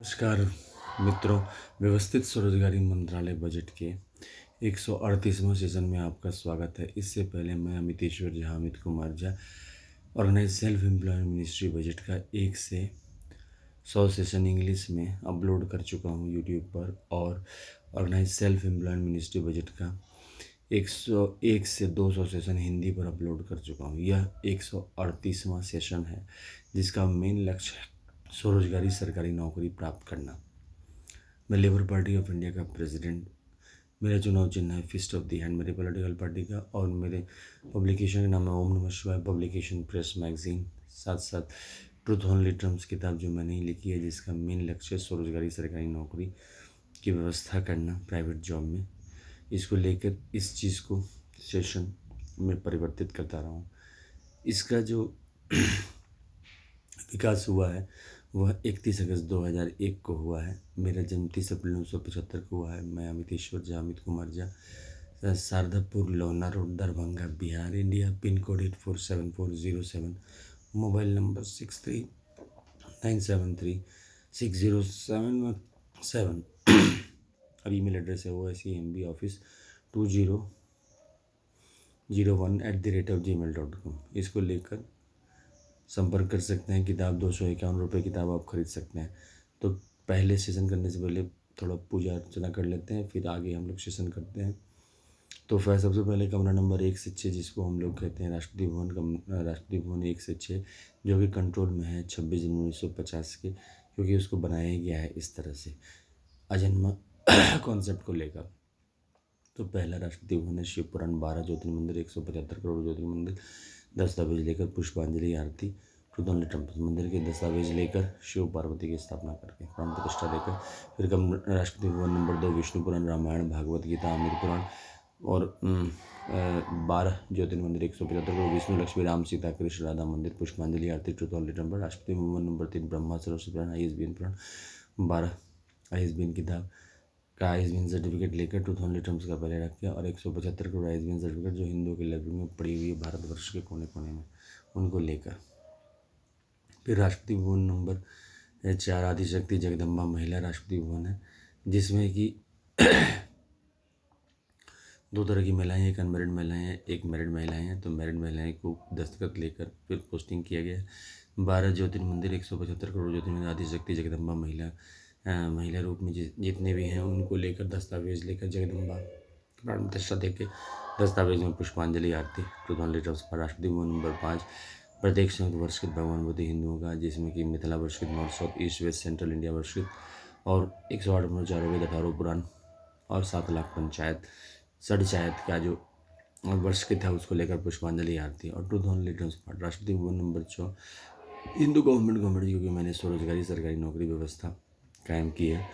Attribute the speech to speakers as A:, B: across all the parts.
A: नमस्कार मित्रों, व्यवस्थित स्वरोजगारी मंत्रालय बजट के 138वें सेशन में आपका स्वागत है। इससे पहले मैं Amiteshwar Jha, Amit Kumar Jha, organise self employment ministry budget का 1 से 100 सेशन इंग्लिश में अपलोड कर चुका हूं यूट्यूब पर, और organise self employment ministry budget का 101 से 200 सेशन हिंदी पर अपलोड कर चुका हूं। यह 138वां सेशन है, जिसका मेन लक्ष्य है स्वरोजगारी सरकारी नौकरी प्राप्त करना। मैं लेबर पार्टी ऑफ इंडिया का प्रेसिडेंट। मेरा चुनाव चिन्ह है फिस्ट ऑफ द हैंड मेरे पॉलिटिकल पार्टी का, और मेरे पब्लिकेशन का नाम है ओम नमः शिवाय पब्लिकेशन प्रेस मैगजीन। साथ साथ ट्रूथ ओनली टर्म्स किताब जो मैंने ही लिखी है, जिसका मेन लक्ष्य स्वरोजगारी सरकारी नौकरी की व्यवस्था करना प्राइवेट जॉब में। इसको लेकर इस चीज़ को सेशन में परिवर्तित करता रहा हूँ। इसका जो विकास हुआ है वह 31 अगस्त 2001 को हुआ है। मेरा जन्म 30 अप्रैल 1975 को हुआ है। मैं Amiteshwar Jha, Amit Kumar Jha, Shardapur, Lohna road, Darbhanga, Bihar, India. Pin code 847407, mobile number 63973607 और ईमेल एड्रेस है osembaoffice2001@gmail.com। इसको लेकर संपर्क कर सकते हैं। किताब 251 रुपये किताब आप खरीद सकते हैं। तो पहले सेशन करने से पहले थोड़ा पूजा अर्चना कर लेते हैं, फिर आगे हम लोग सेशन करते हैं। तो फिर सबसे पहले कमरा नंबर 1 से 6, जिसको हम लोग कहते हैं राष्ट्रपति भवन, राष्ट्रपति भवन 1 से 6, जो कि कंट्रोल में है 26 जनवरी 1950 के, क्योंकि उसको बनाया गया है इस तरह से अजन्मा कॉन्सेप्ट को लेकर। तो पहला राष्ट्रपति भवन है शिव पुराण, 12 ज्योतिर्लिंग मंदिर, 175 करोड़ ज्योतिर्लिंग मंदिर, दस्तावेज लेकर पुष्पांजलि आरती, ट्रूथ ओनली टर्म्स मंदिर के दस्तावेज लेकर शिव पार्वती की स्थापना करके प्राण प्रतिष्ठा देकर। फिर कम राष्ट्रपति भवन नंबर 2 विष्णु पुराण, रामायण, भागवत गीता, अमृत पुराण, और 12 ज्योतिर्लिंग मंदिर, 175 करोड़, विष्णु लक्ष्मी राम सीता कृष्ण राधा मंदिर, पुष्पांजलि आरती, truth only terms. Rashtrapati Bhavan number 3 Brahma Saraswati पुराण, ISBN पुराण, 12 ISBN किताब का ISBN सर्टिफिकेट लेकर ट्रूथ ओनली टर्म्स का पहले रख के, और 175 करोड़ ISBN सर्टिफिकेट जो हिंदुओं के लाइब्रेरी में पड़ी हुई है भारतवर्ष के कोने कोने में, उनको लेकर। फिर राष्ट्रपति भवन नंबर 4 आदिशक्ति जगदम्बा महिला राष्ट्रपति भवन है, जिसमें कि 2 तरह की महिलाएं हैं, एक अनमैरिड महिलाएं हैं, एक मैरिड महिलाएं हैं। तो मैरिड महिलाएं को दस्तखत लेकर फिर पोस्टिंग किया गया। 12 ज्योतिर्लिंग मंदिर, 175 करोड़ ज्योतिर्लिंग, आदिशक्ति जगदम्बा महिला रूप में जितने भी हैं उनको लेकर दस्तावेज लेकर जगदम्बा प्राण प्रतिष्ठा देकर दस्तावेज में पुष्पांजलि आरती, ट्रूथ ओनली टर्म्स पर। राष्ट्रपति भवन नंबर 5 प्रत्येक संयुक्त वर्षकृत भगवान बुद्ध हिंदुओं का, जिसमें कि मिथिला वर्षकृत, north south east west central India वर्षकृत, और 108 चारों वेद, 18 पुराण, और 7 लाख पंचायत सड़चायत का जो वर्षकृत है उसको लेकर पुष्पांजलि आरती, और ट्रूथ ओनली टर्म्स पर। राष्ट्रपति भवन नंबर 4 हिंदू गवर्नमेंट, क्योंकि मैंने स्वरोजगारी सरकारी नौकरी व्यवस्था कायम की है,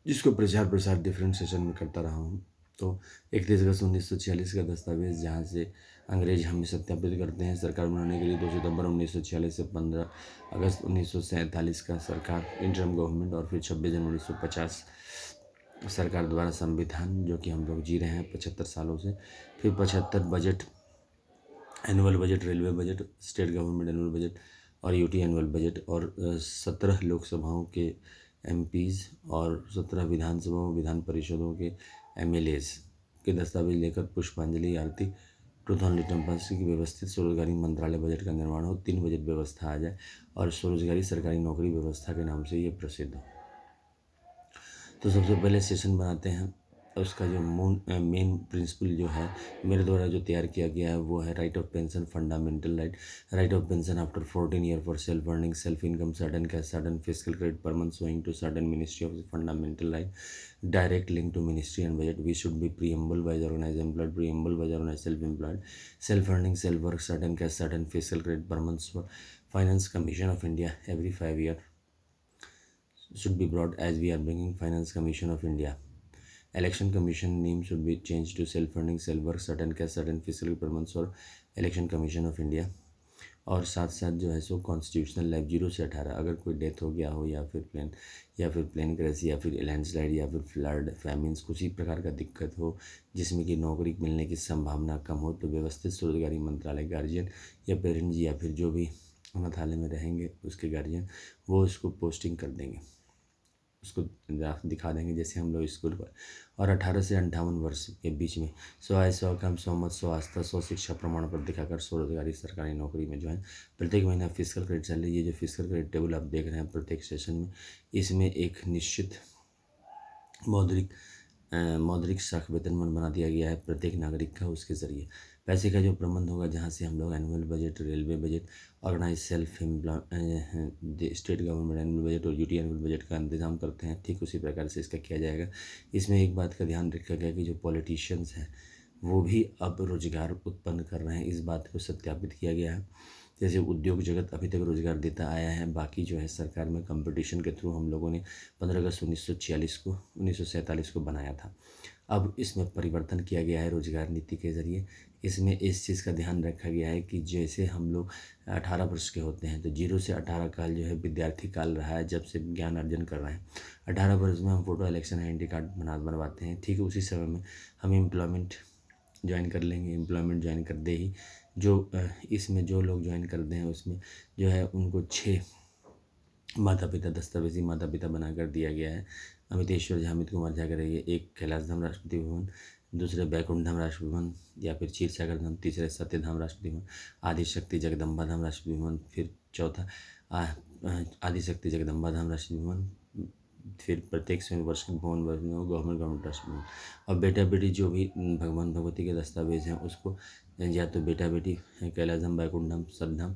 A: जिसको प्रचार प्रसार डिफरेंट सेशन में करता रहा हूँ। तो 31 अगस्त 1946 का दस्तावेज, जहाँ से अंग्रेज हमें सत्यापित करते हैं सरकार बनाने के लिए 2 सितंबर 1946 से 15 अगस्त 1947 का सरकार इंटरम गवर्नमेंट, और फिर 26 जनवरी 1950 सरकार द्वारा संविधान, जो कि हम लोग जी रहे हैं 75 सालों से। फिर 75 budget, annual budget, railway budget, state government annual budget, और UT एनुअल बजट, और 17 लोकसभाओं के MPs और 17 विधानसभाओं विधान परिषदों के MLAs के दस्तावेज लेकर पुष्पांजलि आरती, ट्रूथ ओनली टर्म्स की व्यवस्थित स्वरोजगारी मंत्रालय बजट का निर्माण हो, 3 बजट व्यवस्था आ जाए, और स्वरोजगारी सरकारी नौकरी व्यवस्था के नाम से ये प्रसिद्ध हो। तो सबसे पहले सेशन बनाते हैं। उसका जो मेन प्रिंसिपल जो है मेरे द्वारा जो तैयार किया गया है वो है right of pension, fundamental right of pension after 14 year for self earning, self income, certain cash, certain physical credit पर month showing to certain ministry of fundamental right, direct link to ministry and budget. We should be preamble by the organized employed, preamble by the organized self-employed, self-earning, self-work, certain cash, certain fiscal credit per month for Finance Commission of India every 5 year should be brought, as we are bringing Finance Commission of India. Election Commission name should be changed to self-funding, self-work, certain cash, certain fiscal per month और Election Commission of India। और साथ साथ जो है सो constitutional life 0 से 18, अगर कोई death हो गया हो, या फिर प्लेन क्रैश, या फिर लैंडस्लाइड, या फिर फ्लड, फैमिन्स, किसी प्रकार का दिक्कत हो जिसमें कि नौकरी मिलने की संभावना कम हो, तो व्यवस्थित स्वरोजगारी मंत्रालय गार्जियन या पेरेंट जी, या फिर जो भी अनाथालय में रहेंगे उसके गार्जियन, वो इसको पोस्टिंग कर देंगे। उसको ग्राफ दिखा देंगे जैसे हम लोग स्कूल पर। और 18 से 58 वर्ष के बीच में 100 आय, 100 काम, 100 मत, 100 आस्था, 100 शिक्षा प्रमाण पत्र दिखाकर स्वरोजगारी सरकारी नौकरी में ज्वाइन। प्रत्येक महीना फिजिकल क्रेडिट सैलरी, ये जो फिजिकल क्रेडिट टेबल आप देख रहे हैं प्रत्येक सेशन में, इसमें एक निश्चित मौद्रिक शाख वेतनमान बना दिया गया है प्रत्येक नागरिक का। उसके ज़रिए पैसे का जो प्रबंध होगा, जहाँ से हम लोग annual budget, railway budget, organise self employ state government annual budget और यूटी एनुअल बजट का इंतजाम करते हैं, ठीक उसी प्रकार से इसका किया जाएगा। इसमें एक बात का ध्यान रखा गया कि जो पॉलिटिशियंस हैं वो भी अब रोजगार उत्पन्न कर रहे हैं, इस बात को सत्यापित किया गया है। जैसे उद्योग जगत अभी तक रोजगार देता आया है, बाकी जो है सरकार में कंपटीशन के थ्रू हम लोगों ने 15 अगस्त 1947 को बनाया था। अब इसमें परिवर्तन किया गया है रोजगार नीति के ज़रिए। इसमें इस चीज़ का ध्यान रखा गया है कि जैसे हम लोग 18 वर्ष के होते हैं तो 0 से 18 काल जो है विद्यार्थी काल रहा है, जब से ज्ञान अर्जन कर रहे हैं। 18 वर्ष में हम फोटो इलेक्शन आइडेंटिटी कार्ड बनवाते हैं, ठीक है उसी समय में हम एम्प्लॉयमेंट ज्वाइन कर लेंगे। एम्प्लॉयमेंट ज्वाइन कर दे ही जो इसमें जो लोग ज्वाइन करते हैं उसमें जो है उनको 6 माता पिता, दस्तावेजी माता पिता बनाकर दिया गया है। अमितेश्वर झा, अमित कुमार झा करेंगे, एक कैलाश धाम राष्ट्रपति भवन, दूसरे बैकुंठ धाम राष्ट्रपति भवन या फिर क्षीर सागर धाम, तीसरे सत्य धाम राष्ट्रपति भवन, आदिशक्ति जगदम्बा धाम राष्ट्रपति भवन, फिर चौथा आदिशक्ति जगदम्बा धाम राष्ट्रपति भवन, फिर प्रत्येक स्वयं वर्ष के भवन गवर्नमेंट राष्ट्रपति भवन। और बेटा बेटी जो भी भगवान भगवती के दस्तावेज हैं उसको या तो बेटा बेटी कैलाश धाम, बैकुंठ धाम, सतधाम,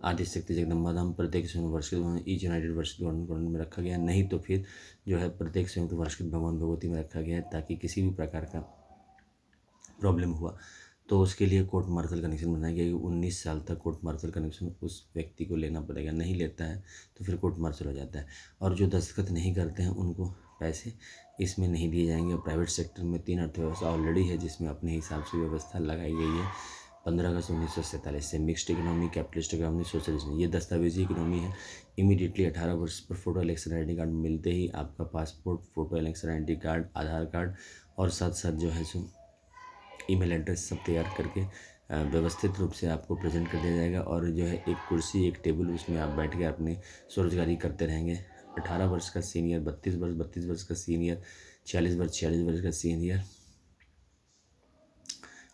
A: आदिशक्ति जगदम्बा धाम प्रत्येक संयुक्त वार्षिक ईच यूनाइटेड वर्ष गवर्नमेंट में रखा गया है। नहीं तो फिर जो है प्रत्येक संयुक्त वार्षिक भगवान भगवती में रखा गया है, ताकि किसी भी प्रकार का प्रॉब्लम हुआ तो उसके लिए कोर्ट मार्शल कनेक्शन बनाया गया कि 19 साल तक कोर्ट मार्शल कनेक्शन उस व्यक्ति को लेना पड़ेगा। नहीं लेता है तो फिर कोर्ट मार्शल हो जाता है। और जो दस्तखत नहीं करते हैं उनको पैसे इसमें नहीं दिए जाएंगे। प्राइवेट सेक्टर में 3 अर्थव्यवस्था ऑलरेडी है जिसमें अपने हिसाब से व्यवस्था लगाई गई है 15 अगस्त 1947 से। Mixed economy, capitalist economy, socialism, ये दस्तावेजी इकोनॉमी है। इमीडिएटली 18 वर्ष पर फोटो इलेक्शन आइडेंटिटी कार्ड मिलते ही आपका passport, photo election identity card, Aadhaar card और साथ साथ जो है सो ईमेल एड्रेस सब तैयार करके व्यवस्थित रूप से आपको प्रेजेंट कर दिया जाएगा। और जो है एक कुर्सी, एक टेबल, उसमें आप बैठ के अपने स्वरोजगारी करते रहेंगे। 18 वर्ष का सीनियर, 32 वर्ष का सीनियर, 46 वर्ष का सीनियर,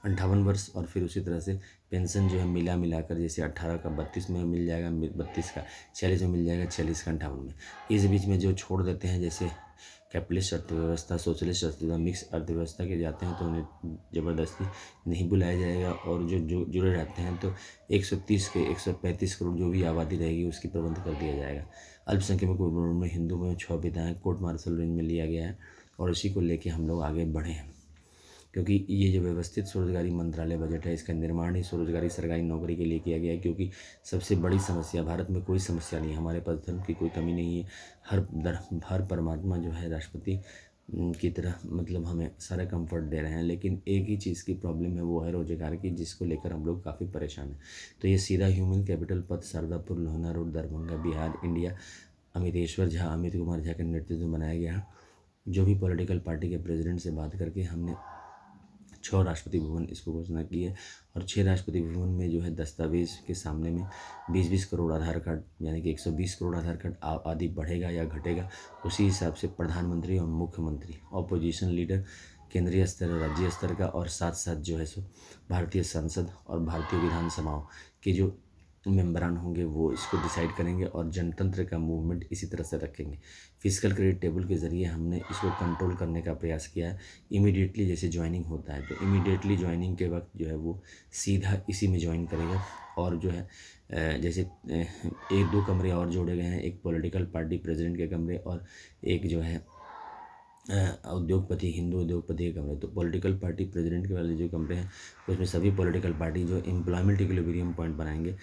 A: 58 वर्ष, और फिर उसी तरह से पेंशन जो है मिलाकर जैसे 18 का 32 में मिल जाएगा, 32 का 46 में मिल जाएगा, 46 का 58 में। इस बीच में जो छोड़ देते हैं जैसे कैपिटलिस्ट अर्थव्यवस्था, सोशलिस्ट अर्थव्यवस्था, मिक्स अर्थव्यवस्था के जाते हैं तो उन्हें ज़बरदस्ती नहीं बुलाया जाएगा। और जो जुड़े रहते हैं तो 130 के 135 करोड़ जो भी आबादी रहेगी उसकी प्रबंध कर दिया जाएगा। अल्पसंख्यक में हिंदू में 6 विधाएँ कोर्ट मार्शल रेंज में लिया गया है और इसी को लेके हम लोग आगे बढ़े हैं। क्योंकि ये जो व्यवस्थित स्वरोजगारी मंत्रालय बजट है इसका निर्माण ही स्वरोजगारी सरकारी नौकरी के लिए किया गया है। क्योंकि सबसे बड़ी समस्या, भारत में कोई समस्या नहीं है, हमारे पास धर्म की कोई कमी नहीं है। हर परमात्मा जो है राष्ट्रपति की तरह मतलब हमें सारा कंफर्ट दे रहे हैं, लेकिन एक ही चीज़ की प्रॉब्लम है, वो है रोजगार की, जिसको लेकर हम लोग काफ़ी परेशान हैं। तो ये सीधा ह्यूमन कैपिटल पथ, शारदापुर, लोहना रोड, दरभंगा, बिहार, इंडिया, अमितेश्वर झा, अमित कुमार झा के नेतृत्व में बनाया गया है। जो भी पॉलिटिकल पार्टी के प्रेसिडेंट से बात करके हमने 6 राष्ट्रपति भवन इसको घोषणा की है। और 6 राष्ट्रपति भवन में जो है दस्तावेज के सामने में 20-20 करोड़ आधार कार्ड, यानी कि 120 करोड़ आधार कार्ड आदि बढ़ेगा या घटेगा, उसी हिसाब से प्रधानमंत्री और मुख्यमंत्री, ऑपोजिशन लीडर, केंद्रीय स्तर, राज्य स्तर का, और साथ साथ जो है सो भारतीय संसद और भारतीय विधानसभाओं के जो मेंबरान होंगे वो इसको डिसाइड करेंगे। और जनतंत्र का मूवमेंट इसी तरह से रखेंगे। फिजिकल क्रेडिट टेबल के ज़रिए हमने इसको कंट्रोल करने का प्रयास किया है। इमीडिएटली जैसे ज्वाइनिंग होता है तो इमीडिएटली ज्वाइनिंग के वक्त जो है वो सीधा इसी में ज्वाइन करेगा। और जो है जैसे 1-2 कमरे और जोड़े गए हैं, एक पॉलिटिकल पार्टी प्रेसिडेंट के कमरे और एक जो है उद्योगपति, हिंदू उद्योगपति के कमरे। तो पॉलिटिकल पार्टी प्रेसिडेंट के वाले जो कमरे हैं उसमें सभी पॉलिटिकल पार्टी जो एम्प्लॉयमेंट इक्विलिब्रियम पॉइंट बनाएंगे।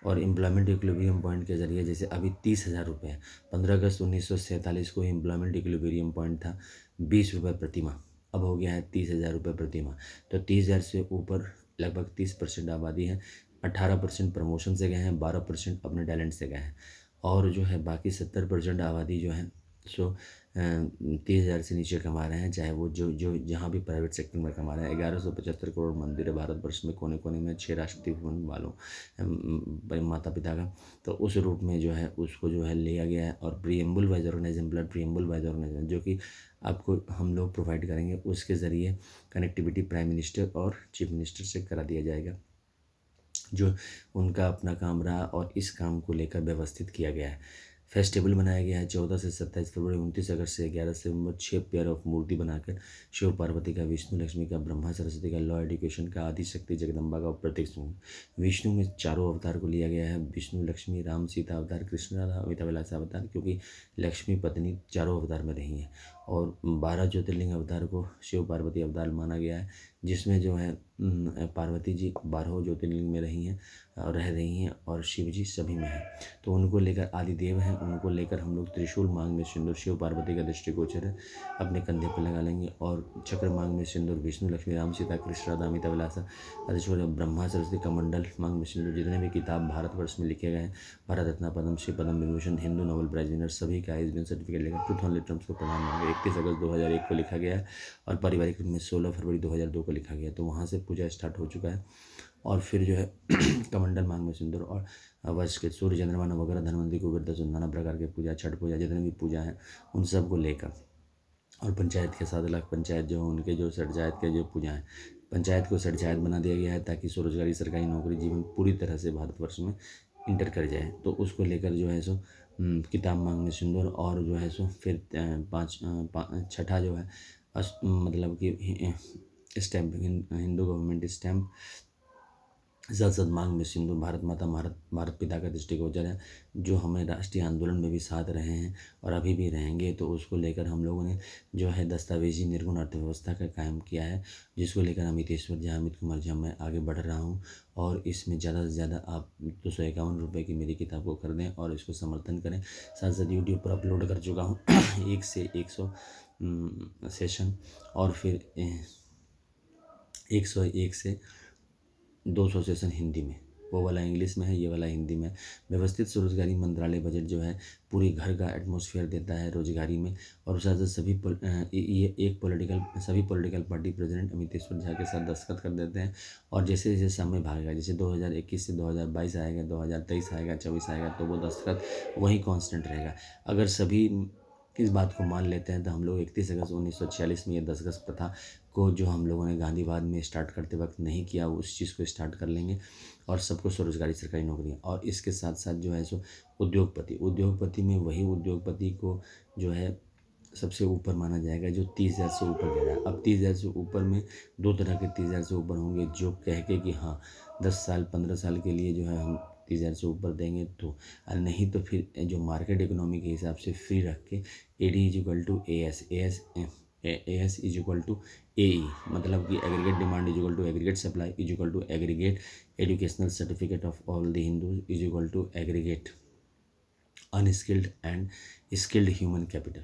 A: और एम्प्लॉयमेंट इक्विलिब्रियम पॉइंट के ज़रिए जैसे अभी 30,000 रुपये है, 15 अगस्त 1947 को एम्प्लॉयमेंट इक्विलिब्रियम पॉइंट था 20 रुपये प्रति माह, अब हो गया है 30,000 रुपये प्रति माह। तो 30,000 से ऊपर लगभग 30% आबादी है। 18% प्रमोशन से गए हैं, 12% अपने टैलेंट से गए हैं, और जो है बाकी 70% आबादी जो है सो 30,000 से नीचे कमा रहे हैं, चाहे वो जो जो जहाँ भी प्राइवेट सेक्टर में कमा रहे हैं। 1175 करोड़ मंदिर है भारतवर्ष में, कोने कोने में, 6 राष्ट्रीय भवन वालों माता पिता का। तो उस रूप में जो है उसको जो है लिया गया है, और preamble wise organisation, blood preamble wise organisation जो कि आपको हम लोग प्रोवाइड करेंगे, उसके ज़रिए कनेक्टिविटी प्राइम मिनिस्टर और चीफ मिनिस्टर से करा दिया जाएगा, जो उनका अपना काम रहा, और इस काम को लेकर व्यवस्थित किया गया है। फेस्टिवल बनाया गया है 14 से 27 फरवरी, 29 अगस्त से 11 सितंबर, 6 पेयर ऑफ मूर्ति बनाकर शिव पार्वती का, विष्णु लक्ष्मी का, ब्रह्मा सरस्वती का, लॉ एजुकेशन का, आदि शक्ति जगदम्बा का प्रतीक समूह। विष्णु में चारों अवतार को लिया गया है, विष्णु, लक्ष्मी, राम, सीता अवतार, कृष्ण राधा, अमिताभ विलास अवतार, क्योंकि लक्ष्मी पत्नी चारों अवतार में रही हैं। और 12 ज्योतिर्लिंग अवतार को शिव पार्वती अवतार माना गया है, जिसमें जो है पार्वती जी 12 ज्योतिर्लिंग में रही हैं और रह रही हैं, और शिव जी सभी में हैं। तो उनको लेकर आदिदेव हैं, उनको लेकर हम लोग त्रिशूल मांग में सिंदूर शिव पार्वती का दृष्टिगोचर है, अपने कंधे पर लगा लेंगे, और चक्र मांग में सिंदूर विष्णु, लक्ष्मी, राम, सीता, कृष्ण राधा, अमिताभ विलास अधीश्वर, ब्रह्मा सरस्वती, कमंडल मांग में सिंदूर, जितने भी किताब भारतवर्ष में लिखे गए हैं, Bharat Ratna, Padma Shri, Padma Vibhushan, Hindu Nobel prize winner सभी का आईएसबीएन सर्टिफिकेट लेकर ट्रूथ ओनली ट्रम्प्स को प्रदान मांगे। 31 अगस्त 2001 को लिखा गया है, और पारिवारिक रूप में 16 फरवरी 2002 को लिखा गया। तो वहाँ से पूजा स्टार्ट हो चुका है। और फिर जो है कमंडल मांग में सिंदूर, और वर्ष के सूर्य, चंद्रमा, नवग्रह, धनवंतरी, कुबेर, दस नाना प्रकार के पूजा, छठ पूजा, जितने भी पूजा हैं उन सब को लेकर, और पंचायत के 7 लाख पंचायत जो हैं उनके जो सरजायत के जो पूजा हैं, पंचायत को सरजायत बना दिया गया है, ताकि स्वरोजगारी, सरकारी नौकरी जीवन पूरी तरह से भारतवर्ष में इंटर कर जाए। तो उसको लेकर जो है सो किताब मांग में सिंदूर, और जो है सो फिर छठा जो है मतलब कि स्टैम्प, हिंदू गवर्नमेंट स्टैम्प, साथ साथ मांग में सिंधु, भारत माता, भारत पिता का दृष्टिगोचर है, जो हमें राष्ट्रीय आंदोलन में भी साथ रहे हैं और अभी भी रहेंगे। तो उसको लेकर हम लोगों ने जो है दस्तावेजी निर्गुण अर्थव्यवस्था का कायम किया है, जिसको लेकर अमितेश्वर झा, अमित कुमार झा, मैं आगे बढ़ रहा हूँ। और इसमें ज़्यादा से ज़्यादा आप 251 रुपये की मेरी किताब को खरीदें और इसको समर्थन करें। साथ साथ यूट्यूब पर अपलोड कर चुका हूँ 1 से 100 सेशन, और फिर 101 से 200 सेशन हिंदी में, वो वाला इंग्लिश में है, ये वाला हिंदी में। व्यवस्थित स्वरोजगारी मंत्रालय बजट जो है पूरी घर का एटमॉस्फेयर देता है रोजगारी में, और साथ साथ सभी political party president Amiteshwar Jha के साथ दस्तखत कर देते हैं। और जैसे जैसे समय भागेगा, जैसे 2021 से 2022 आएगा, 2023 आएगा, 24 आएगा, तो वो दस्तखत वही कांस्टेंट रहेगा। अगर सभी इस बात को मान लेते हैं तो हम लोग 31 अगस्त 1946 में ये 10 अगस्त प्रथा को, जो हम लोगों ने गांधीवाद में स्टार्ट करते वक्त नहीं किया, वो उस चीज़ को स्टार्ट कर लेंगे, और सबको स्वरोजगारी, सरकारी नौकरियाँ। और इसके साथ साथ जो है सो उद्योगपति में वही उद्योगपति को जो है सबसे ऊपर माना जाएगा जो 30,000 से ऊपर दे रहा है। अब 30,000 से ऊपर में 2 तरह के 30,000 से ऊपर होंगे, जो कह के कि हाँ 10 साल 15 साल के लिए जो है हम 30,000 से ऊपर देंगे, तो नहीं तो फिर जो मार्केट इकोनॉमी के हिसाब से फ्री रख के AD is to AS is equal to AE, मतलब कि aggregate demand is equal to aggregate supply is equal to aggregate educational certificate of all the Hindus is equal to aggregate unskilled and skilled human capital.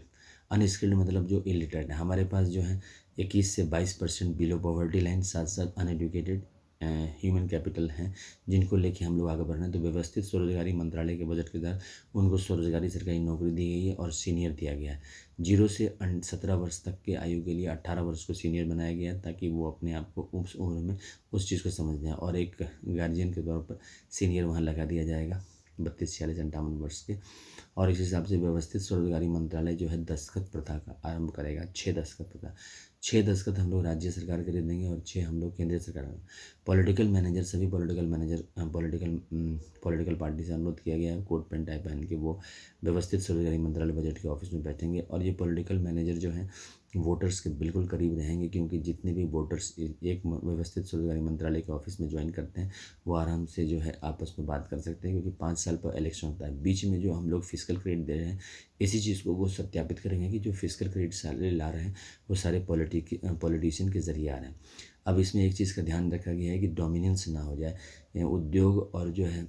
A: Unskilled मतलब जो illiterate है, हमारे पास जो है 21 से 22% below poverty line, साथ साथ अनएडुकेटेड ह्यूमन कैपिटल हैं, जिनको लेके हम लोग आगे बढ़ रहे हैं। तो व्यवस्थित स्वरोजगारी मंत्रालय के बजट के तहत उनको स्वरोजगारी, सरकारी नौकरी दी गई है, और सीनियर दिया गया है। 0 से 17 वर्ष तक के आयु के लिए 18 वर्ष को सीनियर बनाया गया है, ताकि वो अपने आप को उस उम्र में उस चीज़ को समझ जाए, और एक गार्जियन के तौर पर सीनियर वहाँ लगा दिया जाएगा 32, 46, 58 वर्ष के। और इस हिसाब से व्यवस्थित स्वरोजगारी मंत्रालय जो है दस्तखत प्रथा का आरंभ करेगा। 6 दस्तखत प्रथा, 6 दस्तखत हम लोग राज्य सरकार के दे देंगे, और 6 हम लोग केंद्रीय सरकार में। पॉलिटिकल मैनेजर, सभी पॉलिटिकल मैनेजर पॉलिटिकल पार्टी से अनुरोध किया गया है, कोट पैंट टाई पहन के वो व्यवस्थित स्वरोजगारी मंत्रालय बजट के ऑफिस में बैठेंगे। और ये पॉलिटिकल मैनेजर जो हैं वोटर्स के बिल्कुल करीब रहेंगे, क्योंकि जितने भी वोटर्स एक व्यवस्थित स्वरोजगारी मंत्रालय के ऑफिस में ज्वाइन करते हैं, वो आराम से जो है आपस में बात कर सकते हैं, क्योंकि 5 साल पर इलेक्शन होता है। बीच में जो हम लोग फिजिकल क्रेडिट दे रहे हैं, इसी चीज़ को वो सत्यापित करेंगे कि जो फिजिकल क्रेडिट सैलरी ला रहे हैं वो सारे पॉलिटिशियन के ज़रिए आ रहे हैं। अब इसमें एक चीज़ का ध्यान रखा गया है कि डोमिनेंस ना हो जाए, उद्योग और जो है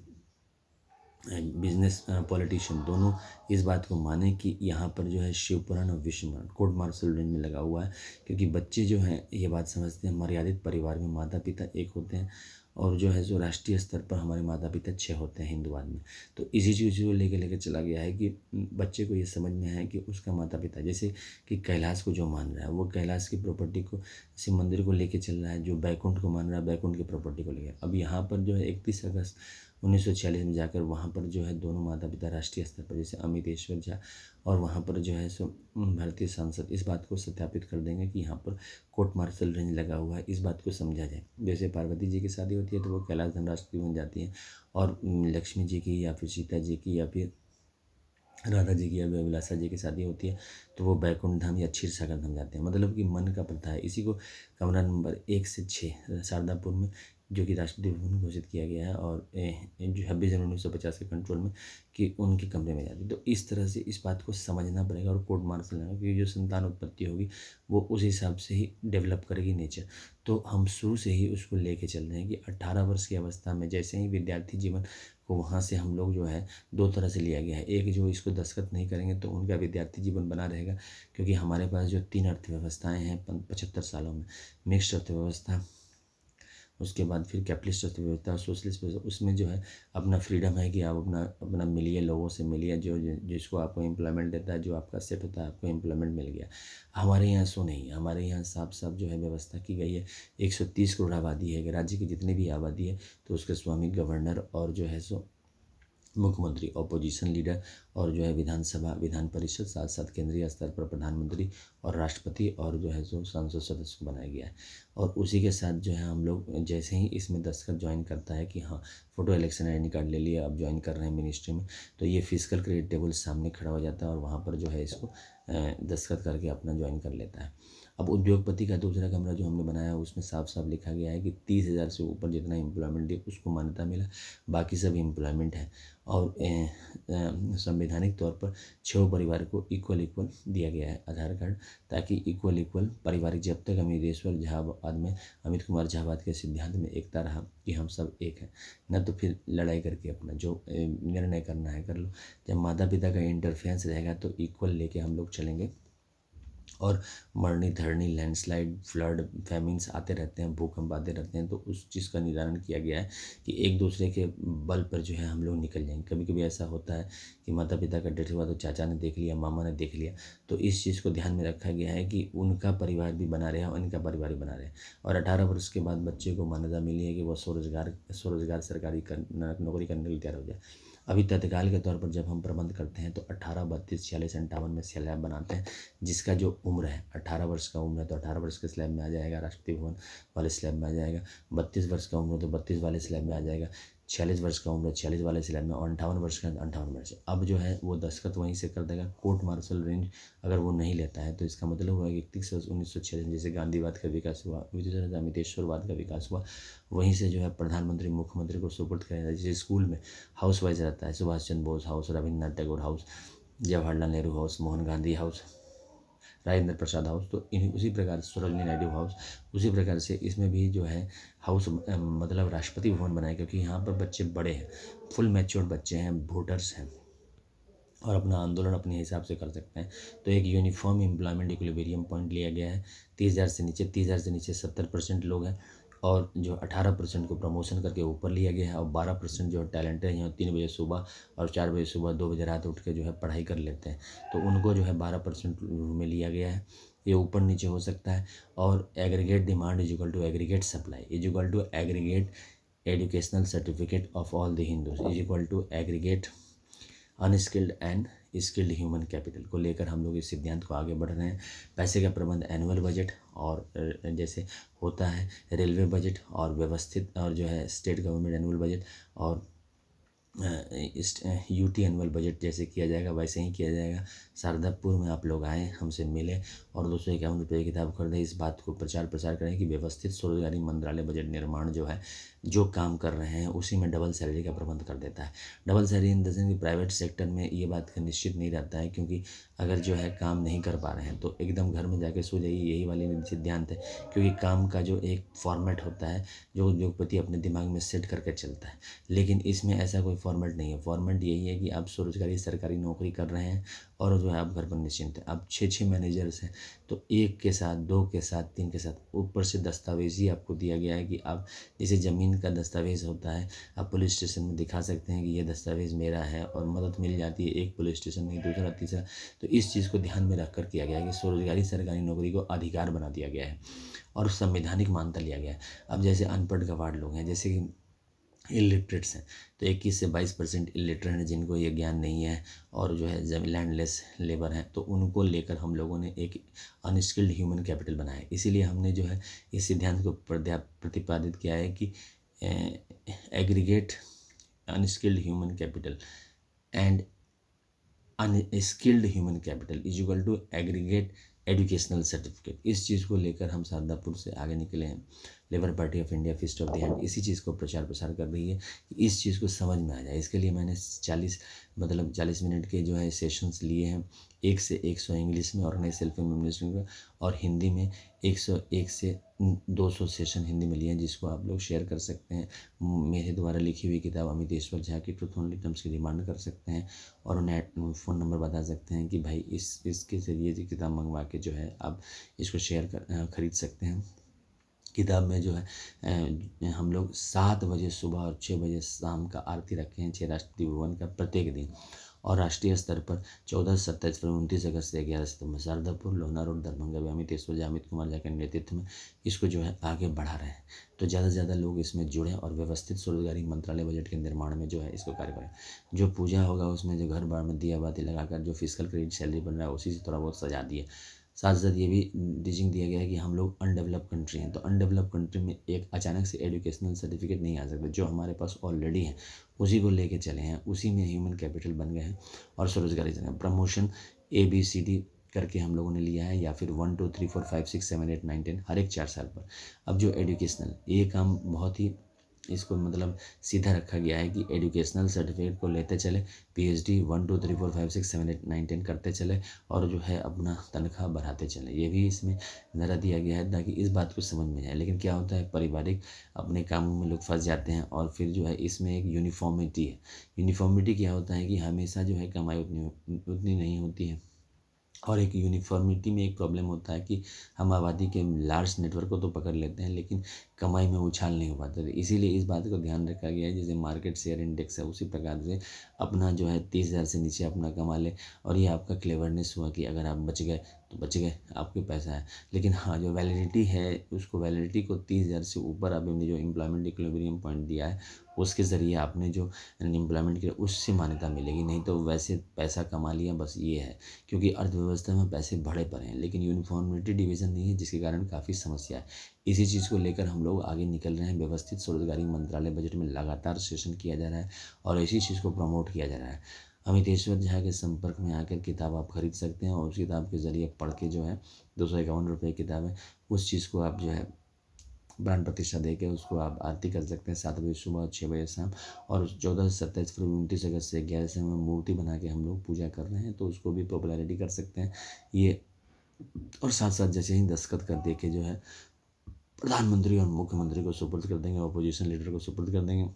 A: बिजनेस पॉलिटिशियन दोनों इस बात को माने कि यहाँ पर जो है शिवपुराण और विष्णुपुराण कोर्ट मार्शल रेंज में लगा हुआ है, क्योंकि बच्चे जो हैं ये बात समझते हैं मर्यादित परिवार में माता पिता एक होते हैं, और जो है सो राष्ट्रीय स्तर पर हमारे माता पिता 6 होते हैं हिंदुवाद में। तो इसी चीज़ को लेके लेके चला गया है कि बच्चे को ये समझ में है कि उसका माता पिता, जैसे कि कैलाश को जो मान रहा है वो कैलाश की प्रॉपर्टी को, शिव मंदिर को लेके चल रहा है, जो बैकुंठ को मान रहा है बैकुंठ की प्रॉपर्टी को लेके। अब यहाँ पर जो है 31 अगस्त 1946 में जाकर वहाँ पर जो है दोनों माता पिता राष्ट्रीय स्तर पर, जैसे अमितेश्वर झा और वहाँ पर जो है सो भारतीय सांसद, इस बात को सत्यापित कर देंगे कि यहाँ पर कोर्ट मार्शल रेंज लगा हुआ है, इस बात को समझा जाए। जैसे पार्वती जी की शादी होती है तो वो कैलाश धनराष्ट्रीय बन जाती है, और लक्ष्मी जी की या फिर सीता जी की या फिर राधा जी की या अभिलाषा जी की शादी होती है तो वो बैकुंठ धाम या क्षीर सागर धाम जाते हैं। मतलब कि मन का प्रथा है। इसी को कमरा नंबर 1 से 6 शारदापुर में, जो कि राष्ट्रीय भवन घोषित किया गया है, और जो 26 जनवरी 1950 के कंट्रोल में, कि उनके कमरे में जाती है। तो इस तरह से इस बात को समझना पड़ेगा और कोर्ट मार्शल लेना, क्योंकि जो संतान उत्पत्ति होगी वो उस हिसाब से ही डेवलप करेगी नेचर। तो हम शुरू से ही उसको लेके चल रहे हैं कि 18 वर्ष की अवस्था में जैसे ही विद्यार्थी जीवन को वहाँ से हम लोग जो है 2 तरह से लिया गया है। एक, जो इसको दस्तखत नहीं करेंगे तो उनका विद्यार्थी जीवन बना रहेगा, क्योंकि हमारे पास जो 3 अर्थव्यवस्थाएं हैं 75 सालों में, मिक्स्ड अर्थव्यवस्था, उसके बाद फिर कैपिटलिस्ट अर्थव्यवस्था और सोशलिस्ट व्यवस्था, उसमें जो है अपना फ्रीडम है कि आप अपना अपना मिलिए, लोगों से मिलिए, जिसको आपको एम्प्लॉयमेंट देता है, जो आपका सेट होता है आपको एम्प्लॉयमेंट मिल गया। हमारे यहाँ सो नहीं, हमारे यहाँ साफ साफ जो है व्यवस्था की गई है। 130 करोड़ आबादी है, राज्य की जितनी भी आबादी है तो उसके स्वामी गवर्नर और जो है सो मुख्यमंत्री, ऑपोजिशन लीडर, और जो है विधानसभा, विधान परिषद, साथ साथ केंद्रीय स्तर पर प्रधानमंत्री और राष्ट्रपति और जो है सो संसद सदस्य को बनाया गया है। और उसी के साथ जो है हम लोग जैसे ही इसमें दस्तखत ज्वाइन करता है कि हाँ फोटो इलेक्शन आईडी कार्ड ले लिया, अब ज्वाइन कर रहे हैं मिनिस्ट्री में, तो ये फिजिकल क्रेडिट टेबल सामने खड़ा हो जाता है और वहाँ पर जो है इसको दस्तखत करके अपना ज्वाइन कर लेता है। अब उद्योगपति का दूसरा कमरा जो हमने बनाया है उसमें साफ साफ लिखा गया है कि 30,000 से ऊपर जितना एम्प्लॉयमेंट है उसको मान्यता मिला, बाकी सब एम्प्लॉयमेंट है। और संवैधानिक तौर पर 6 परिवार को इक्वल दिया गया है आधार कार्ड, ताकि इक्वल पारिवारिक, जब तक अमितेश्वर झाबाद में, अमित कुमार झाबाद के सिद्धांत में एकता रहा कि हम सब एक हैं, न तो फिर लड़ाई करके अपना जो निर्णय करना है कर लो। जब माता पिता का इंटरफेरेंस रहेगा तो इक्वल लेके हम लोग चलेंगे। और मरनी धरनी, लैंडस्लाइड, फ्लड, फैमिन्स आते रहते हैं, भूकंप आते रहते हैं, तो उस चीज़ का निवारण किया गया है कि एक दूसरे के बल पर जो है हम लोग निकल जाएंगे। कभी कभी ऐसा होता है कि माता पिता का डेथ हुआ तो चाचा ने देख लिया, मामा ने देख लिया, तो इस चीज़ को ध्यान में रखा गया है कि उनका परिवार भी बना रहे और इनका परिवार भी बना रहे। और 18 वर्ष के बाद बच्चे को मान्यता मिली है कि वह स्वरोजगार सरकारी नौकरी करने के लिए तैयार हो जाए। अभी तत्काल के तौर पर जब हम प्रबंध करते हैं तो 18, 32, 46, 58 में स्लैब बनाते हैं, जिसका जो उम्र है 18 वर्ष का उम्र है तो 18 वर्ष के स्लैब में आ जाएगा, राष्ट्रपति भवन वाले स्लैब में आ जाएगा। 32 वर्ष का उम्र है तो 32 वाले स्लैब में आ जाएगा। 46 वर्ष का उम्र है 46 वाले स्लैब में, और 58 वर्ष का 58 वर्ष। अब जो है वो दस्तखत वहीं से कर देगा। कोर्ट मार्शल रेंज अगर वो नहीं लेता है तो इसका मतलब हुआ कि 31 वर्ष 1946 जैसे गांधीवाद का विकास हुआ, अमितेश्वरवाद का विकास हुआ, वहीं से जो है प्रधानमंत्री मुख्यमंत्री को सुपुर्द करेगा। जैसे स्कूल में हाउस वाइज रहता है, Subhash Chandra Bose house, Rabindranath Tagore house, Jawaharlal Nehru house, Mohan Gandhi house, Rajendra Prasad house, तो उसी प्रकार सरोजिनी नायडू हाउस, उसी प्रकार से इसमें भी जो है हाउस मतलब राष्ट्रपति भवन बनाए, क्योंकि यहाँ पर बच्चे बड़े हैं, फुल मैच्योर्ड बच्चे हैं, वोटर्स हैं और अपना आंदोलन अपने हिसाब से कर सकते हैं। तो एक यूनिफॉर्म एम्प्लॉयमेंट इक्विलिब्रियम पॉइंट लिया गया है। 30,000 से नीचे 70% लोग हैं, और जो 18% को प्रमोशन करके ऊपर लिया गया है, और 12% जो टैलेंट है यहाँ 3 बजे सुबह और 4 बजे सुबह 2 बजे रात उठ के जो है पढ़ाई कर लेते हैं, तो उनको जो है 12% में लिया गया है। ये ऊपर नीचे हो सकता है। और aggregate demand is equal to aggregate supply is equal to aggregate educational certificate of all the Hindus is equal to aggregate unskilled and skilled human capital को लेकर हम लोग इस सिद्धांत को आगे बढ़ रहे हैं। पैसे का प्रबंध एनुअल बजट और जैसे होता है रेलवे बजट और व्यवस्थित, और जो है स्टेट गवर्नमेंट एनुअल बजट और यूटी एनुअल बजट जैसे किया जाएगा वैसे ही किया जाएगा। शारदापुर में आप लोग आएँ, हमसे मिलें और 251 रुपये की किताब खरीदें। इस बात को प्रचार प्रसार करें कि व्यवस्थित स्वरोजगारी मंत्रालय बजट निर्माण जो है जो काम कर रहे हैं उसी में डबल सैलरी का प्रबंध कर देता है। Double salary in the sense कि प्राइवेट सेक्टर में ये बात का निश्चित नहीं रहता है, क्योंकि अगर जो है काम नहीं कर पा रहे हैं तो एकदम घर में जाके सो जाइए, यही वाली सिद्धांत है। क्योंकि काम का जो एक फॉर्मेट होता है जो उद्योगपति अपने दिमाग में सेट करके चलता है, लेकिन इसमें ऐसा कोई फॉर्मेट नहीं है। फॉर्मेट यही है कि आप स्वरोजगारी सरकारी नौकरी कर रहे हैं और जो है आप घर पर निश्चिंत हैं। अब 6-6 मैनेजर्स हैं, तो 1 के साथ, 2 के साथ, 3 के साथ, ऊपर से दस्तावेज़ ही आपको दिया गया है कि आप जैसे ज़मीन का दस्तावेज़ होता है, आप पुलिस स्टेशन में दिखा सकते हैं कि ये दस्तावेज़ मेरा है, और मदद मिल जाती है एक पुलिस स्टेशन में, दूसरा, तीसरा। तो इस चीज़ को ध्यान में रख कर किया गया है कि स्वरोजगारी सरकारी नौकरी को अधिकार बना दिया गया है और संवैधानिक मान्यता लिया गया है। अब जैसे अनपढ़ गँवार लोग हैं, जैसे कि इलिटरेट्स हैं, तो 21 से 22% इलिटरेट हैं जिनको ये ज्ञान नहीं है, और जो है जब लैंडलेस लेबर हैं, तो उनको लेकर हम लोगों ने एक अनस्किल्ड ह्यूमन कैपिटल बनाया है। इसीलिए हमने जो है इस सिद्धांत को प्रतिपादित किया है कि aggregate unskilled human capital and unskilled human capital is equal to aggregate educational certificate. इस चीज़ को लेकर हम शारदापुर से आगे निकले हैं। Labour party of India fist of the hand इसी चीज़ को प्रचार प्रसार कर रही है कि इस चीज़ को समझ में आ जाए। इसके लिए मैंने 40 मिनट के जो है सेशंस लिए हैं, 1 से 100 इंग्लिश में, ऑर्गेनाइज सेल्फ एडमिनिस्ट्रेशन में, और हिंदी में 101 से 200 सेशन हिंदी में लिए हैं, जिसको आप लोग शेयर कर सकते हैं। मेरे द्वारा लिखी हुई किताब अमितेश्वर झा की ट्रुथ ओनली टर्म्स की डिमांड कर सकते हैं, और उन्हें फ़ोन नंबर बता सकते हैं कि भाई इसके ज़रिए जो किताब मंगवा के जो है आप इसको खरीद सकते हैं। किताब में जो है हम लोग 7 बजे सुबह और 6 बजे शाम का आरती रखे हैं 6 राष्ट्रपति भवन का प्रत्येक दिन, और राष्ट्रीय स्तर पर 14, 27 फरवरी, 29 अगस्त से 11 सितंबर शारदापुर, लोहना रोड, दरभंगा में अमितेश्वर झा, अमित कुमार झा के नेतृत्व में इसको जो है आगे बढ़ा रहे हैं। तो ज़्यादा से ज़्यादा लोग इसमें जुड़ें और व्यवस्थित स्वरोजगारी मंत्रालय बजट के निर्माण में जो है इसको कार्य करें। जो पूजा होगा उसमें जो घर बार में दिया बाती लगाकर जो फिजिकल क्रेडिट सैलरी बन रहा है उसी से थोड़ा बहुत सजा दिए। साथ साथ ये भी टीचिंग दिया गया है कि हम लोग अनडेवलप कंट्री हैं, तो अनडेवलप कंट्री में एक अचानक से एजुकेशनल सर्टिफिकेट नहीं आ सकता। जो हमारे पास ऑलरेडी है उसी को लेके चले हैं, उसी में ह्यूमन कैपिटल बन गए हैं और स्वरोजगारी प्रमोशन ABCD करके हम लोगों ने लिया है, या फिर 1 2 3 4 5 6 7 8 9 10 हर एक 4 साल पर। अब जो एजुकेशनल ये काम बहुत ही इसको मतलब सीधा रखा गया है कि एजुकेशनल सर्टिफिकेट को लेते चले, PhD 1 2 3 4 5 6 7 8 9 10 करते चले, और जो है अपना तनख्वाह बढ़ाते चले। ये भी इसमें धरा दिया गया है ताकि इस बात को समझ में जाए। लेकिन क्या होता है, पारिवारिक अपने कामों में लोग फंस जाते हैं, और फिर जो है इसमें एक यूनिफॉर्मिटी है। यूनिफॉर्मिटी क्या होता है कि हमेशा जो है कमाई उतनी नहीं होती है, और एक यूनिफॉर्मिटी में एक प्रॉब्लम होता है कि हम आबादी के लार्ज नेटवर्क को तो पकड़ लेते हैं, लेकिन कमाई में उछाल नहीं हो पाता। तो इसीलिए इस बात को ध्यान रखा गया है, जैसे मार्केट शेयर इंडेक्स है उसी प्रकार से अपना जो है 30,000 से नीचे अपना कमा ले, और ये आपका क्लेवरनेस हुआ कि अगर आप बच गए तो बच गए, आपके पैसा है। लेकिन हाँ, जो वैलिडिटी है उसको वैलिडिटी को 30,000 से ऊपर आपने जो एम्प्लॉयमेंट इक्विलिब्रियम पॉइंट दिया है उसके ज़रिए आपने जो एम्प्लॉयमेंट किया उससे मान्यता मिलेगी, नहीं तो वैसे पैसा कमा लिया बस ये है। क्योंकि अर्थव्यवस्था में पैसे बढ़े पड़े हैं, लेकिन यूनिफॉर्मिटी डिवीज़न नहीं है, जिसके कारण काफ़ी समस्या है। इसी चीज़ को लेकर हम लोग आगे निकल रहे हैं। व्यवस्थित स्वरोजगारी मंत्रालय बजट में लगातार सेशन किया जा रहा है और इसी चीज़ को प्रमोट किया जा रहा है। अमितेश्वर झा के संपर्क में आकर किताब आप खरीद सकते हैं, और उस किताब के ज़रिए पढ़ के जो है 251 रुपये की किताब है, उस चीज़ को आप जो है प्राण प्रतिष्ठा देके उसको आप आरती कर सकते हैं 7 बजे सुबह और 6 बजे शाम। और 14 से 27 फरवरी, 29 अगस्त से 11 से में मूर्ति बना के हम लोग पूजा कर रहे हैं, तो उसको भी पॉपुलैरिटी कर सकते हैं ये। और साथ साथ जैसे ही दस्तखत कर दे के जो है प्रधानमंत्री और मुख्यमंत्री को सुपुर्द कर देंगे, अपोजिशन लीडर को सुपुर्द कर देंगे,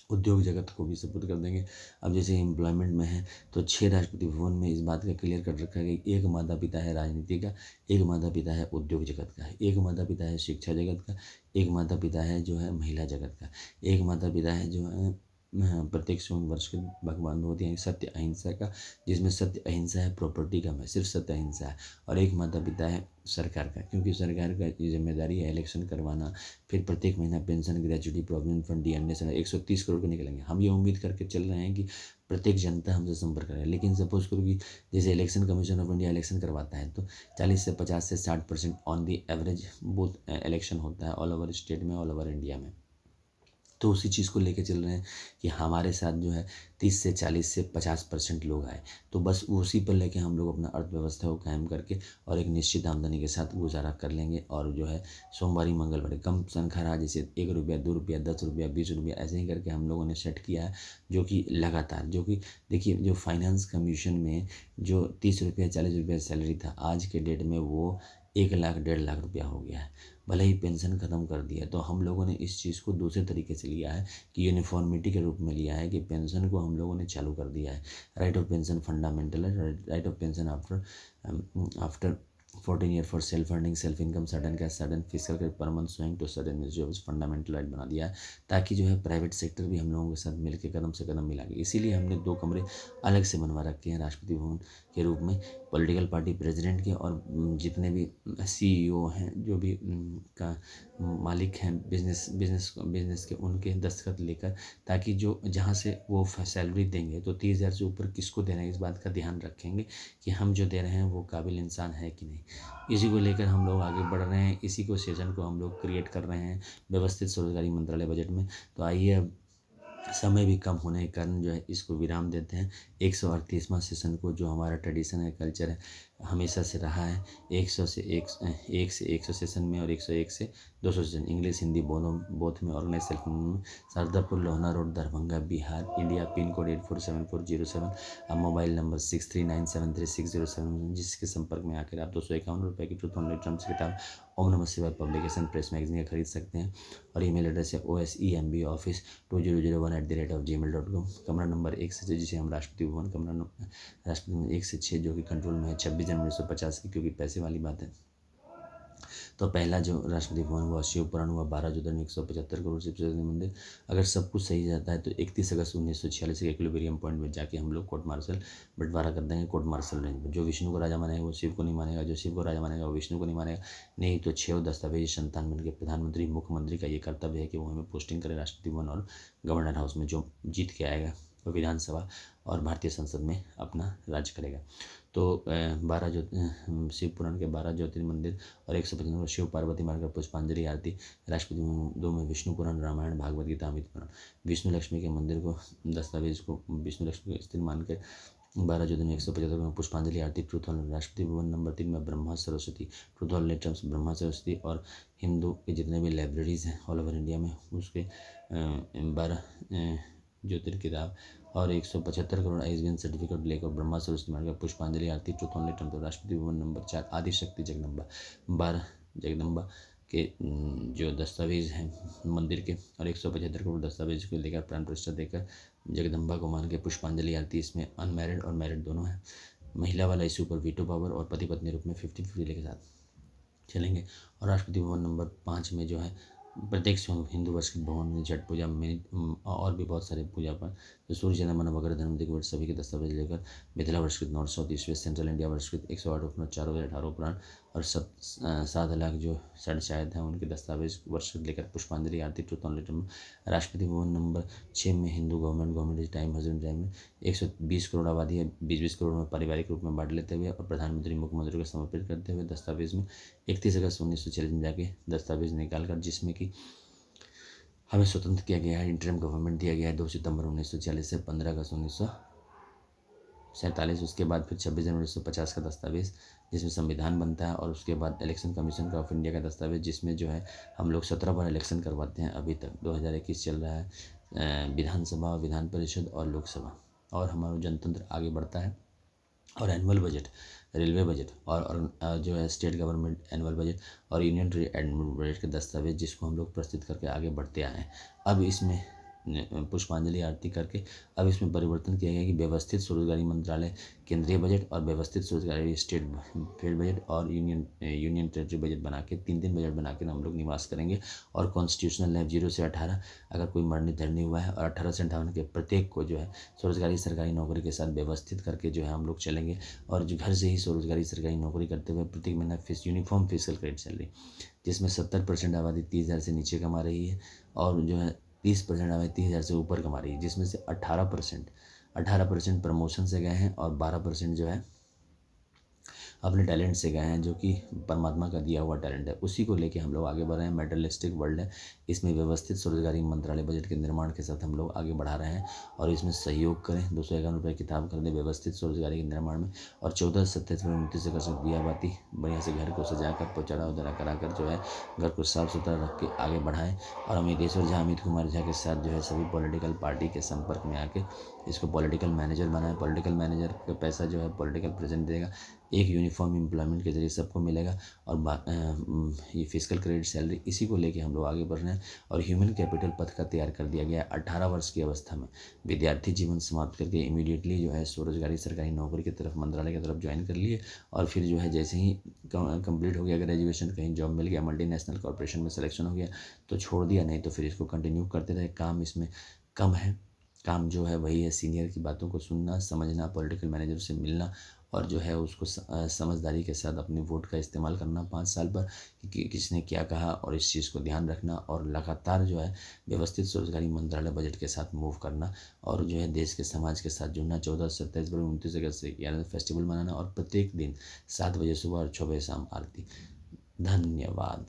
A: उद्योग जगत को भी सपोर्ट कर देंगे। अब जैसे एम्प्लॉयमेंट में है तो 6 राष्ट्रपति भवन में इस बात का क्लियर कर रखा है कि एक माता पिता है राजनीति का, एक माता पिता है उद्योग जगत का, एक माता पिता है शिक्षा जगत का, एक माता पिता है जो है महिला जगत का, एक माता पिता है जो है प्रत्येक 100 वर्ष के भगवान होती है सत्य अहिंसा का, जिसमें सत्य अहिंसा है, प्रॉपर्टी कम है, सिर्फ सत्य अहिंसा है। और एक माता पिता है सरकार का, क्योंकि सरकार का जिम्मेदारी है इलेक्शन करवाना, फिर प्रत्येक महीना pension, gratuity, provident fund, DNS 130 crore के निकलेंगे। हम ये उम्मीद करके चल रहे हैं कि प्रत्येक जनता हमसे संपर्क करे। लेकिन सपोज करो कि जैसे election commission of India election करवाता है तो 40 से 50 से 60% on the average booth election होता है ऑल ओवर स्टेट में, ऑल ओवर इंडिया में। तो उसी चीज़ को लेके चल रहे हैं कि हमारे साथ जो है 30 से 40 से 50% लोग आए, तो बस उसी पर लेके हम लोग अपना अर्थव्यवस्था को कायम करके और एक निश्चित आमदनी के साथ गुजारा कर लेंगे। और जो है सोमवारी मंगलवार कम तनख्वाह रहा, जैसे 1 रुपया, 2 रुपया, 10 रुपया, 20 रुपया, ऐसे ही करके हम लोगों ने सेट किया है, जो कि लगातार, जो कि देखिए जो फाइनेंस कमीशन में जो 30 रुपया 40 रुपया सैलरी था, आज के डेट में वो 1 लाख 1.5 लाख रुपया हो गया है। भले ही पेंशन ख़त्म कर दिया, तो हम लोगों ने इस चीज़ को दूसरे तरीके से लिया है कि यूनिफ़ॉर्मिटी के रूप में लिया है कि पेंशन को हम लोगों ने चालू कर दिया है। राइट ऑफ पेंशन फंडामेंटल है, right of pension after 14 year for self earning self income sudden cash sudden physical credit पर मंथ स्वइंग टू सडन जो है फंडामेंटल राइट बना दिया है, ताकि जो है प्राइवेट सेक्टर भी हम लोगों के साथ मिलकर कदम से कदम मिला के, इसीलिए हमने 2 कमरे अलग से बनवा रखे हैं राष्ट्रपति भवन के रूप में। पॉलिटिकल पार्टी प्रेसिडेंट के और जितने भी सीईओ हैं, जो भी का मालिक हैं बिजनेस के, उनके दस्तखत लेकर, ताकि जो जहाँ से वो सैलरी देंगे तो 30,000 से ऊपर किसको दे रहे हैं, इस बात का ध्यान रखेंगे कि हम जो दे रहे हैं वो काबिल इंसान है कि नहीं। इसी को लेकर हम लोग आगे बढ़ रहे हैं, इसी को सेशन को हम लोग क्रिएट कर रहे हैं व्यवस्थित स्वरोजगारी मंत्रालय बजट में। तो आइए, अब समय भी कम होने के कारण जो है इसको विराम देते हैं। 138वां सेशन को, जो हमारा ट्रेडिशन है, कल्चर है, हमेशा से रहा है, 100 से 100 सेशन में और 101 से 200 सेशन, इंग्लिश हिंदी बोथ में ऑर्गेनाइज सेल्फ में, Shardapur Lohna road Darbhanga Bihar India, pin code 847407, अब मोबाइल नंबर 63973607, जिसके संपर्क में आकर आप 251 रुपये की ट्रूथ ऑनलाइन टर्म्स किताब ओम नमः शिवाय पब्लिकेशन प्रेस मैगजीन खरीद सकते हैं। और ईमेल एड्रेस है osembaoffice2001@gmail.com। कमरा नंबर 1 से 6, जिसे हम राष्ट्रपति भवन राष्ट्रपति भवन 1 से 6 जो कि कंट्रोल में है, 26 जनवरी 1950 की, क्योंकि पैसे वाली बात है। तो पहला जो राष्ट्रपति भवन हुआ, शिव पुराण हुआ, 12 ज्योतिर्लिंग 175 करोड़ से मंदिर। अगर सब कुछ सही जाता है तो 31 अगस्त 1946 के इक्विलिब्रियम पॉइंट में जाके हम लोग कोर्ट मार्शल बंटवारा कर देंगे कोर्ट मार्शल रेंज में। जो विष्णु को राजा मानेगा वो शिव को नहीं मानेगा, जो शिव को राजा मानेगा वो विष्णु को नहीं मानेगा। नहीं तो 6 दस्तावेज संतान बन के प्रधानमंत्री मुख्यमंत्री का ये कर्तव्य है कि वो हमें पोस्टिंग करे राष्ट्रपति भवन और गवर्नर हाउस में। जो जीत के आएगा वो विधानसभा और भारतीय संसद में अपना राज्य करेगा। तो 12 शिव पुराण के 12 ज्योतिर्लिंग मंदिर और 155 शिव पार्वती मार्ग पुष्पांजलि आरती, राष्ट्रपति भवन 2 में विष्णु पुराण, रामायण, भागवत गीता, अमृत पुराण। विष्णु लक्ष्मी के मंदिर को, दस्तावेज को विष्णु लक्ष्मी को स्थिर मान कर 12 ज्योतिर्लिंग 175 में पुष्पांजलि आरती, truth hall Rashtrapati Bhavan number 3 में Brahma Saraswati, truth hall letters Brahma Saraswati, और हिंदू के जितने भी लाइब्रेरीज़ हैं ऑल ओवर इंडिया में, उसके 12 ज्योतिर्लिंग किताब और 175 करोड़ ISBN सर्टिफिकेट लेकर ब्रह्मा सरस्वती मार्ग पुष्पांजलि आरती, ट्रूथ ऑन लेटर, तो राष्ट्रपति भवन नंबर 4 आदिशक्ति जगदम्बा, 12 जगदम्बा के जो दस्तावेज हैं मंदिर के, और 175 करोड़ दस्तावेज को लेकर प्राण प्रतिष्ठा देकर जगदम्बा को मान के पुष्पांजलि आरती। इसमें अनमैरिड और मैरिड दोनों हैं। महिला वाला इशू पर वीटो पावर और पति पत्नी रूप में 50-50 के साथ चलेंगे। और राष्ट्रपति भवन नंबर 5 में जो है प्रत्येक हिंदू वर्ष के भवन में छठ पूजा में और भी बहुत सारे पूजा पर, तो सूर्य जन्म नवग्रह धर्म दिवस सभी के दस्तावेज लेकर मिथिला वर्षकृत north south east west central India वर्षकृत 108 उपनद 4018 उपराण और 7 लाख जो शायद हैं उनके दस्तावेज वर्षकृत लेकर पुष्पांजलि आरती, ट्रूथ ऑन लेटर में। राष्ट्रपति भवन नंबर 6 में Hindu government time husband time में 120 करोड़ आबादी है, 20-20 करोड़ में पारिवारिक रूप में बांट लेते हुए और प्रधानमंत्री मुख्यमंत्री को समर्पित करते हुए दस्तावेज में 31 अगस्त 1946 में जाके दस्तावेज निकाल कर, जिसमें कि हमें स्वतंत्र किया गया है, इंटरिम गवर्नमेंट दिया गया है 2 सितंबर 1946 से 15 अगस्त 1947। उसके बाद फिर 26 जनवरी 1950 का दस्तावेज जिसमें संविधान बनता है, और उसके बाद इलेक्शन कमीशन ऑफ इंडिया का दस्तावेज जिसमें जो है हम लोग 17 बार इलेक्शन करवाते हैं। अभी तक 2021 चल रहा है, विधानसभा, विधान परिषद और लोकसभा, और हमारा जनतंत्र आगे बढ़ता है। और एनुअल बजट, रेलवे बजट और जो है स्टेट गवर्नमेंट एनुअल बजट और यूनियन एनुअल बजट के दस्तावेज, जिसको हम लोग प्रस्तुत करके आगे बढ़ते आए हैं। अब इसमें पुष्पांजलि आरती करके अब इसमें परिवर्तन किया गया कि व्यवस्थित स्वरोजगारी मंत्रालय केंद्रीय बजट और व्यवस्थित स्वरोजगारी स्टेट फील्ड बजट और यूनियन टेरिटरी बजट बना के 3 बजट बना के हम लोग निवास करेंगे। और कॉन्स्टिट्यूशनल लाइफ 0 से 18, अगर कोई मरने धरने हुआ है, और 18 से 58 के प्रत्येक को जो है स्वरोजगारी सरकारी नौकरी के साथ व्यवस्थित करके जो है हम लोग चलेंगे। और जो घर से ही स्वरोजगारी सरकारी नौकरी करते हुए प्रत्येक महीना यूनिफॉर्म फिजिकल क्रेडिट सैलरी, जिसमें 70% आबादी 30,000 से नीचे कमा रही है, और जो है 30% आबादी 30,000 से ऊपर कमा रही है, जिसमें से 18% प्रमोशन से गए हैं और 12% जो है अपने टैलेंट से गए हैं, जो कि परमात्मा का दिया हुआ टैलेंट है। उसी को लेके हम लोग आगे बढ़ रहे हैं। मेटलिस्टिक वर्ल्ड है, इसमें व्यवस्थित स्वरोजगारी मंत्रालय बजट के निर्माण के साथ हम लोग आगे बढ़ा रहे हैं, और इसमें सहयोग करें। 251 रुपये किताब कर दें व्यवस्थित स्वरोजगारी के निर्माण में। और 14 से 27 में 29 अगस्त में दिया बाती बढ़िया से घर को सजा कर पोचाड़ा उधरा करा कर जो है घर को साफ सुथरा रख के आगे बढ़ाएं। और अमितेश्वर झा, अमित कुमार झा के साथ जो है सभी पॉलिटिकल पार्टी के संपर्क में आके इसको पॉलिटिकल मैनेजर बनाए। पॉलिटिकल मैनेजर का पैसा जो है पॉलिटिकल प्रेजेंट देगा। एक यूनिफॉर्म एम्प्लॉयमेंट के ज़रिए सबको मिलेगा। और ये फिजिकल क्रेडिट सैलरी, इसी को लेके हम लोग आगे बढ़ रहे हैं। और ह्यूमन कैपिटल पथ का तैयार कर दिया गया है। 18 वर्ष की अवस्था में विद्यार्थी जीवन समाप्त करके इमीडिएटली जो है स्वरोजगारी सरकारी नौकरी की तरफ, मंत्रालय की तरफ ज्वाइन कर लिए। और फिर जो है जैसे ही कंप्लीट हो गया ग्रेजुएशन, कहीं जॉब मिल गया, मल्टीनेशनल कॉर्पोरेशन में सिलेक्शन हो गया तो छोड़ दिया, नहीं तो फिर इसको कंटिन्यू करते रहे। काम इसमें कम है, काम जो है वही है सीनियर की बातों को सुनना, समझना, पॉलिटिकल मैनेजर से मिलना, और जो है उसको समझदारी के साथ अपने वोट का इस्तेमाल करना 5 साल पर कि किसने क्या कहा, और इस चीज़ को ध्यान रखना, और लगातार जो है व्यवस्थित स्वरोजगारी मंत्रालय बजट के साथ मूव करना, और जो है देश के समाज के साथ जुड़ना। 14 से 27 फरवरी 29 अगस्त से 11 फेस्टिवल मनाना, और प्रत्येक दिन 7 बजे सुबह और 6 बजे शाम आरती। धन्यवाद।